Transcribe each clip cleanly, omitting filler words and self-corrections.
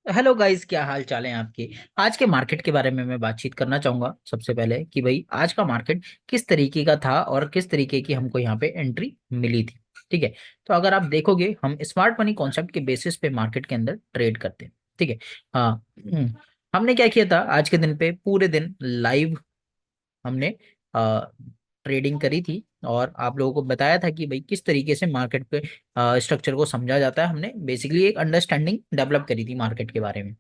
Hello guys, क्या हाल चाल है आपके। आज के मार्केट के बारे में मैं बातचीत करना चाहूंगा सबसे पहले कि भाई आज का मार्केट किस तरीके का था और किस तरीके की हमको यहाँ पे एंट्री मिली थी। ठीक है। तो अगर आप देखोगे हम स्मार्ट मनी कॉन्सेप्ट के बेसिस पे मार्केट के अंदर ट्रेड करते हैं। ठीक है। हाँ। हमने क्या किया था आज के दिन पे, पूरे दिन लाइव हमने ट्रेडिंग करी थी और आप लोगों को बताया था कि भाई किस तरीके से मार्केट पे स्ट्रक्चर को समझा जाता है। हमने बेसिकली एक अंडरस्टैंडिंग डेवलप करी थी मार्केट के बारे में।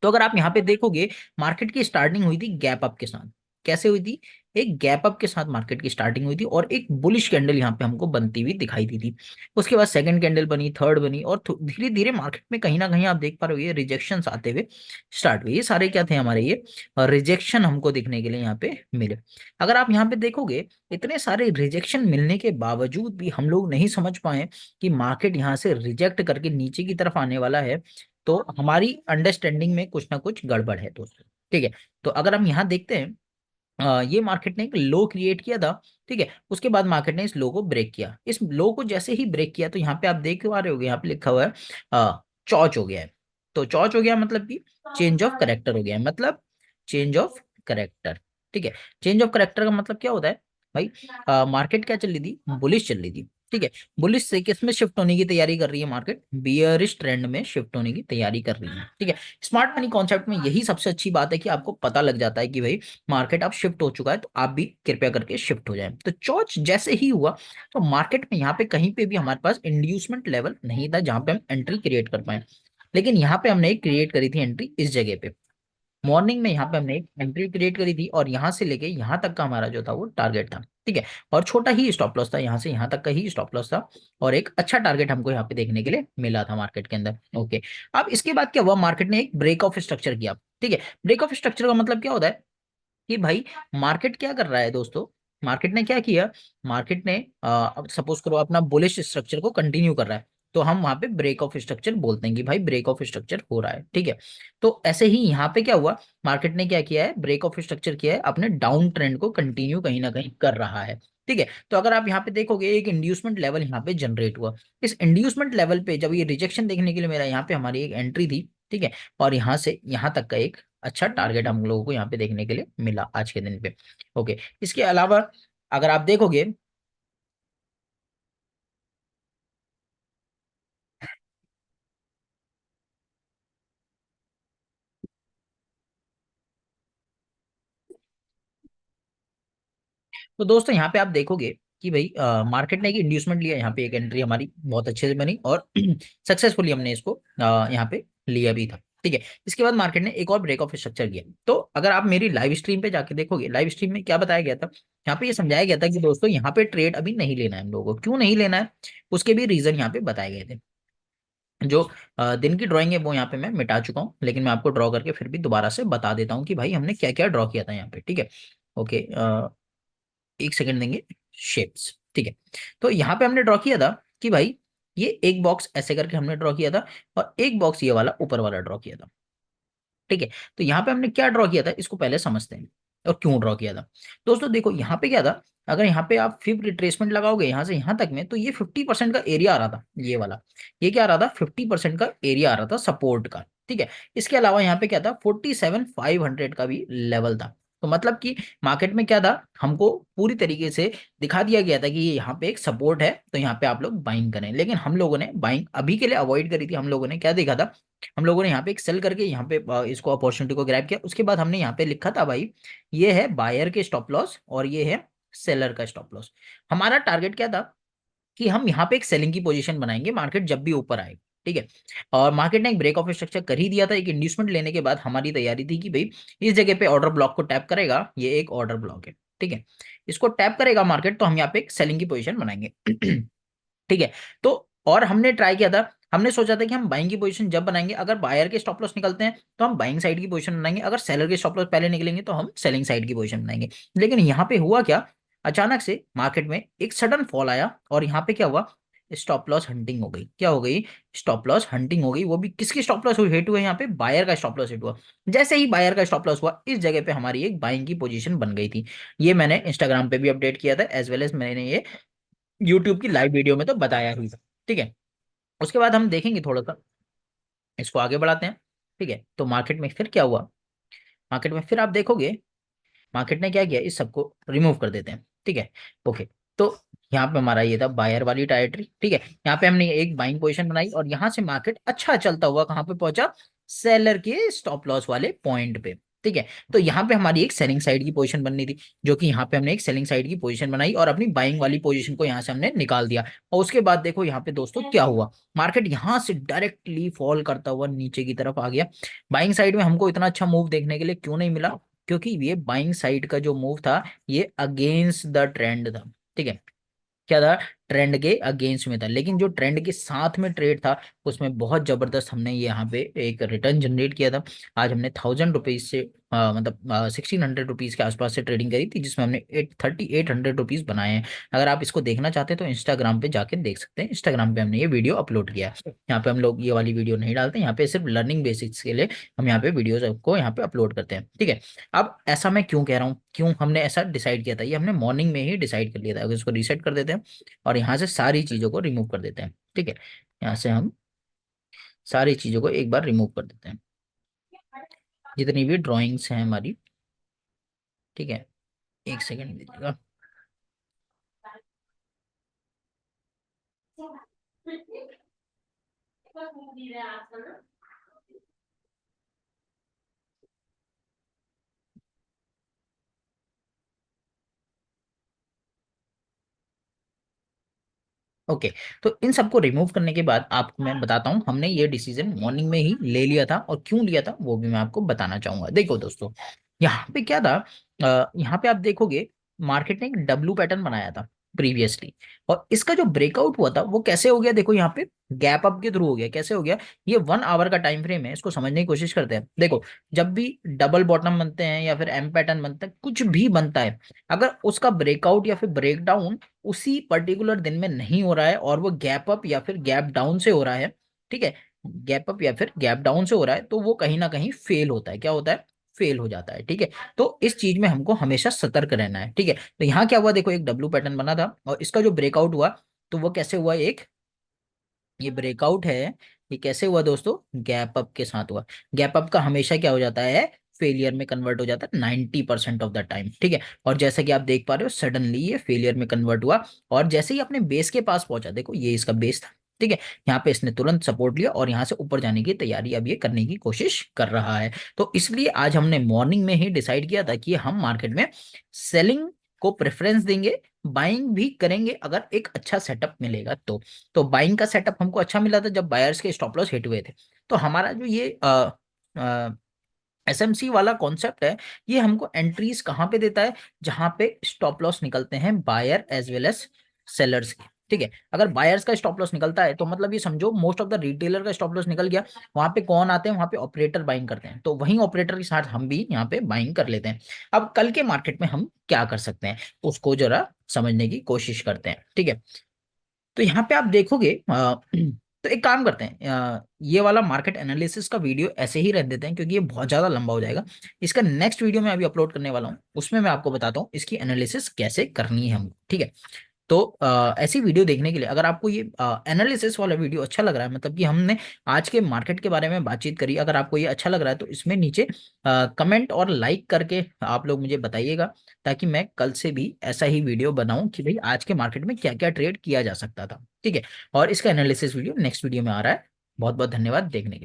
तो अगर आप यहाँ पे देखोगे, मार्केट की स्टार्टिंग हुई थी गैप अप के साथ। कैसे हुई थी? एक गैप अप के साथ मार्केट की स्टार्टिंग हुई थी और एक बुलिश कैंडल यहाँ पे हमको बनती हुई दिखाई दी थी। उसके बाद सेकंड कैंडल बनी, थर्ड बनी और धीरे धीरे मार्केट में कहीं ना कहीं आप देख पा रहे हो ये रिजेक्शन आते हुए स्टार्ट हुए। ये सारे क्या थे हमारे, ये रिजेक्शन हमको देखने के लिए यहाँ पे मिले। अगर आप यहाँ पे देखोगे, इतने सारे रिजेक्शन मिलने के बावजूद भी हम लोग नहीं समझ पाए कि मार्केट यहाँ से रिजेक्ट करके नीचे की तरफ आने वाला है। तो हमारी अंडरस्टैंडिंग में कुछ ना कुछ गड़बड़ है दोस्तों। ठीक है। तो अगर हम यहाँ देखते हैं, ये मार्केट ने एक लो क्रिएट किया था। ठीक है। उसके बाद मार्केट ने इस लो को ब्रेक किया। इस लो को जैसे ही ब्रेक किया तो यहाँ पे आप देख पा रहे होगे, यहाँ पे लिखा हुआ है चौच हो गया है। तो चौच हो गया मतलब कि चेंज ऑफ करेक्टर हो गया है, मतलब चेंज ऑफ करेक्टर। ठीक है। चेंज ऑफ करेक्टर का मतलब क्या होता है भाई? मार्केट क्या चल रही थी? बुलिश चल रही थी। ठीक है। बुलिश से किस में शिफ्ट होने की तैयारी कर रही है मार्केट? बियरिश ट्रेंड में शिफ्ट होने की तैयारी कर रही है। ठीक है। स्मार्ट मनी कॉन्सेप्ट में यही सबसे अच्छी बात है कि आपको पता लग जाता है कि भाई मार्केट अब शिफ्ट हो चुका है, तो आप भी कृपया करके शिफ्ट हो जाए। तो चौच जैसे ही हुआ तो मार्केट में यहाँ पे कहीं पे भी हमारे पास इंड्यूसमेंट लेवल नहीं था जहां पे हम एंट्री क्रिएट कर पाए। लेकिन यहाँ पे हमने एक क्रिएट करी थी एंट्री इस जगह पे। मॉर्निंग में यहाँ पे हमने एक एंट्री क्रिएट करी थी और यहाँ से लेके यहाँ तक का हमारा जो था वो टारगेट था। ठीक है। और छोटा ही स्टॉप लॉस था, यहाँ से यहाँ तक का ही स्टॉप लॉस था। और एक अच्छा टारगेट हमको यहाँ पे देखने के लिए मिला था मार्केट के अंदर। ओके। अब इसके बाद क्या हुआ, मार्केट ने एक ब्रेक ऑफ स्ट्रक्चर किया। ठीक है। ब्रेक ऑफ स्ट्रक्चर का मतलब क्या होता है कि भाई मार्केट क्या कर रहा है दोस्तों? मार्केट ने क्या किया? मार्केट ने सपोज करो अपना बुलिश स्ट्रक्चर को कंटिन्यू कर रहा है, तो हम वहां पे ब्रेक ऑफ स्ट्रक्चर बोलते हैं कि भाई ब्रेक ऑफ स्ट्रक्चर हो रहा है। ठीक है। तो ऐसे ही यहाँ पे क्या हुआ, मार्केट ने क्या किया है? ब्रेक ऑफ स्ट्रक्चर किया है, अपने डाउन ट्रेंड को कंटिन्यू कहीं ना कहीं कर रहा है। ठीक है। तो अगर आप यहाँ पे देखोगे, एक इंड्यूसमेंट लेवल यहाँ पे जनरेट हुआ। इस इंड्यूसमेंट लेवल पे जब ये रिजेक्शन देखने के लिए मेरा यहाँ पे हमारी एक एंट्री थी। ठीक है। और यहाँ से यहाँ तक का एक अच्छा टारगेट हम लोगों को यहाँ पे देखने के लिए मिला आज के दिन पे। ओके। इसके अलावा अगर आप देखोगे, तो दोस्तों यहाँ पे आप देखोगे कि भाई मार्केट ने एक इंड्यूसमेंट लिया, यहाँ पे एक एंट्री हमारी बहुत अच्छे से बनी और सक्सेसफुली हमने इसको यहाँ पे लिया भी था। ठीक है। इसके बाद मार्केट ने एक और ब्रेक ऑफ स्ट्रक्चर किया। तो अगर आप मेरी लाइव स्ट्रीम पे जाके देखोगे, लाइव स्ट्रीम में क्या बताया गया था, यहाँ पे ये समझाया गया था कि दोस्तों यहाँ पे ट्रेड अभी नहीं लेना है हम लोगों को। क्यों नहीं लेना है? उसके भी रीजन यहाँ पे बताए गए थे। जो दिन की ड्राइंग है वो यहाँ पे मैं मिटा चुका हूँ, लेकिन मैं आपको ड्रॉ करके फिर भी दोबारा से बता देता हूँ कि भाई हमने क्या क्या ड्रॉ किया था यहाँ पे। ठीक है। ओके। एक सेकंड देंगे। शेप्स। ठीक है। तो यहाँ पे हमने ड्रॉ किया था कि भाई ये एक बॉक्स ऐसे करके हमने ड्रॉ किया था और एक बॉक्स ये वाला ऊपर वाला ड्रॉ किया था। ठीक है। तो यहाँ पे हमने क्या ड्रॉ किया था इसको पहले समझते हैं और क्यों ड्रॉ किया था। दोस्तों देखो यहाँ पे क्या था, अगर यहाँ पे आप फिब रिट्रेसमेंट लगाओगे यहाँ से यहाँ तक में, तो ये 50% का एरिया आ रहा था, ये वाला। ये क्या आ रहा था? 50% का एरिया आ रहा था सपोर्ट का। ठीक है। इसके अलावा यहाँ पे क्या था, 47,500 का भी लेवल था। तो मतलब कि मार्केट में क्या था, हमको पूरी तरीके से दिखा दिया गया था कि ये यहाँ पे एक सपोर्ट है, तो यहाँ पे आप लोग बाइंग करें। लेकिन हम लोगों ने बाइंग अभी के लिए अवॉइड करी थी। हम लोगों ने क्या देखा था, हम लोगों ने यहाँ पे एक सेल करके यहाँ पे इसको अपॉर्चुनिटी को ग्रैब किया। उसके बाद हमने यहाँ पे लिखा था भाई ये है बायर के स्टॉप लॉस और ये है सेलर का स्टॉप लॉस। हमारा टारगेट क्या था कि हम यहाँ पे एक सेलिंग की पोजीशन बनाएंगे मार्केट जब भी ऊपर आए। ठीक है। और मार्केट ने एक ब्रेक ऑफ स्ट्रक्चर कर ही दिया था। एक इंड्यूसमेंट लेने के बाद हमारी तैयारी थी कि भाई इस जगह पे ऑर्डर ब्लॉक को टैप करेगा, ये एक ऑर्डर ब्लॉक है। ठीक है। इसको टैप करेगा मार्केट, तो हम यहाँ पे एक सेलिंग की पोजीशन बनाएंगे। ठीक है। तो और हमने ट्राई किया था, हमने सोचा था कि हम बाइंग की पोजीशन जब बनाएंगे, अगर बायर के स्टॉप लॉस निकलते हैं तो हम बाइंग साइड की पोजीशन बनाएंगे, अगर सेलर के स्टॉप लॉस पहले निकलेंगे तो हम सेलिंग साइड की पोजीशन बनाएंगे। लेकिन यहाँ पे हुआ क्या, अचानक से मार्केट में एक सडन फॉल आया और यहाँ पे क्या हुआ, स्टॉप लॉस हंटिंग हो गई। क्या हो गई? स्टॉप लॉस हंटिंग हो गई। वो भी किसकी स्टॉप लॉस हिट हुआ? यहाँ पे बायर का स्टॉप लॉस हिट हुआ। जैसे ही बायर का स्टॉप लॉस हुआ, इस जगह पे हमारी एक बाइंग की पोजीशन बन गई थी। ये मैंने इंस्टाग्राम पे भी अपडेट किया था, एज वेल एज मैंने ये यूट्यूब की लाइव वीडियो में तो बताया ही था। ठीक है। उसके बाद हम देखेंगे थोड़ा सा, इसको आगे बढ़ाते हैं। ठीक है, तो मार्केट में फिर क्या हुआ, मार्केट में फिर आप देखोगे मार्केट ने क्या किया, इस सबको रिमूव कर देते हैं। ठीक है, ओके। तो यहाँ पे हमारा ये था बायर वाली टेरिटरी। ठीक है, यहाँ पे हमने एक बाइंग पोजीशन बनाई और यहाँ से मार्केट अच्छा चलता हुआ कहाँ पे पहुंचा, सेलर के स्टॉप लॉस वाले पॉइंट पे। ठीक है, तो यहाँ पे हमारी एक सेलिंग साइड की पोजीशन बननी थी, जो कि यहाँ पे हमने एक सेलिंग साइड की पोजीशन बनाई और अपनी बाइंग वाली पोजीशन को यहाँ से हमने निकाल दिया। और उसके बाद देखो यहाँ पे दोस्तों क्या हुआ, मार्केट यहाँ से डायरेक्टली फॉल करता हुआ नीचे की तरफ आ गया। बाइंग साइड में हमको इतना अच्छा मूव देखने के लिए क्यों नहीं मिला, क्योंकि ये बाइंग साइड का जो मूव था ये अगेंस्ट द ट्रेंड था। ठीक है, क्या था, ट्रेंड के अगेंस्ट में था, लेकिन जो ट्रेंड के साथ में ट्रेड था उसमें बहुत जबरदस्त हमने ये यहाँ पे एक रिटर्न जनरेट किया था। आज हमने 1000 रुपीज से मतलब 1600 रुपीज के आसपास से ट्रेडिंग करी थी, जिसमें हमने 800 रुपीज बनाए हैं। अगर आप इसको देखना चाहते हैं तो इंस्टाग्राम पे जाके देख सकते हैं, इंस्टाग्राम पे हमने ये वीडियो अपलोड किया है। यहाँ पे हम लोग ये वाली वीडियो नहीं डालते, यहाँ पे सिर्फ लर्निंग बेसिक्स के लिए हम यहाँ पे वीडियोज को यहाँ पे अपलोड करते हैं। ठीक है, अब ऐसा मैं क्यों कह रहा हूँ, क्यों हमने ऐसा डिसाइड किया था, ये हमने मॉर्निंग में ही डिसाइड कर लिया था। अगर इसको रीसेट कर देते हैं और यहाँ से सारी चीजों को रिमूव कर देते हैं। ठीक है, यहाँ से हम सारी चीजों को एक बार रिमूव कर देते हैं, जितनी भी ड्राइंग्स हैं हमारी। ठीक है, एक सेकेंड दीजिएगा। ओके, तो इन सबको रिमूव करने के बाद आपको मैं बताता हूँ हमने ये डिसीजन मॉर्निंग में ही ले लिया था, और क्यों लिया था वो भी मैं आपको बताना चाहूंगा। देखो दोस्तों, यहाँ पे क्या था, यहाँ पे आप देखोगे मार्केट ने एक डब्लू पैटर्न बनाया था प्रीवियसली, और इसका जो ब्रेकआउट हुआ था वो कैसे हो गया, देखो यहाँ पे गैप अप के थ्रू हो गया। कैसे हो गया, ये 1 आवर का टाइम फ्रेम है, इसको समझने की कोशिश करते हैं। देखो, जब भी डबल बॉटम बनते हैं या फिर एम पैटर्न बनता है, कुछ भी बनता है, अगर उसका ब्रेकआउट या फिर ब्रेकडाउन उसी पर्टिकुलर दिन में नहीं हो रहा है और वो गैप अप या फिर गैप डाउन से हो रहा है, ठीक है, गैप अप या फिर गैप डाउन से हो रहा है, तो वो कहीं ना कहीं फेल होता है। क्या होता है, फेल हो जाता है। ठीक है, तो इस चीज में हमको हमेशा सतर्क रहना है। ठीक है, तो यहाँ क्या हुआ, देखो एक डब्लू पैटर्न बना था और इसका जो ब्रेकआउट हुआ, तो वो कैसे हुआ, एक ये ब्रेकआउट है, ये कैसे हुआ दोस्तों, गैप अप के साथ हुआ। गैप अप का हमेशा क्या हो जाता है, फेलियर में कन्वर्ट हो जाता है 90% ऑफ द टाइम। ठीक है, और जैसा कि आप देख पा रहे हो सडनली ये फेलियर में कन्वर्ट हुआ, और जैसे ही अपने बेस के पास पहुंचा, देखो ये इसका बेस था। ठीक है, यहाँ पे इसने तुरंत सपोर्ट लिया और यहाँ से ऊपर जाने की तैयारी अब ये करने की कोशिश कर रहा है। तो इसलिए आज हमने मॉर्निंग में ही डिसाइड किया था कि हम मार्केट में सेलिंग को प्रेफरेंस देंगे, बाइंग भी करेंगे अगर एक अच्छा सेटअप मिलेगा तो बाइंग का सेटअप हमको अच्छा मिला था जब बायर्स के स्टॉप लॉस हिट हुए थे। तो हमारा जो ये एसएमसी वाला कॉन्सेप्ट है, ये हमको एंट्रीज कहाँ पे देता है, जहां पे स्टॉप लॉस निकलते हैं buyer as well as sellers के। ठीक है, अगर बायर्स का स्टॉप लॉस निकलता है तो मतलब ये समझो मोस्ट ऑफ द रिटेलर का स्टॉप लॉस निकल गया, वहां पे कौन आते हैं, वहां पे ऑपरेटर बाइंग करते हैं, तो वहीं ऑपरेटर के साथ हम भी यहाँ पे बाइंग कर लेते हैं। अब कल के मार्केट में हम क्या कर सकते हैं उसको जरा समझने की कोशिश करते हैं। ठीक है, तो यहाँ पे आप देखोगे तो एक काम करते हैं, ये वाला मार्केट एनालिसिस का वीडियो ऐसे ही रह देते हैं, क्योंकि ये बहुत ज्यादा लंबा हो जाएगा। इसका नेक्स्ट वीडियो मैं अभी अपलोड करने वाला हूँ, उसमें मैं आपको बताता हूँ इसकी एनालिसिस कैसे करनी है हमको। ठीक है, तो ऐसी वीडियो देखने के लिए अगर आपको ये एनालिसिस वाला वीडियो अच्छा लग रहा है, मतलब कि हमने आज के मार्केट के बारे में बातचीत करी, अगर आपको ये अच्छा लग रहा है तो इसमें नीचे कमेंट और लाइक करके आप लोग मुझे बताइएगा, ताकि मैं कल से भी ऐसा ही वीडियो बनाऊं कि भाई आज के मार्केट में क्या क्या ट्रेड किया जा सकता था। ठीक है, और इसका एनालिसिस वीडियो नेक्स्ट वीडियो में आ रहा है। बहुत बहुत धन्यवाद देखने के लिए।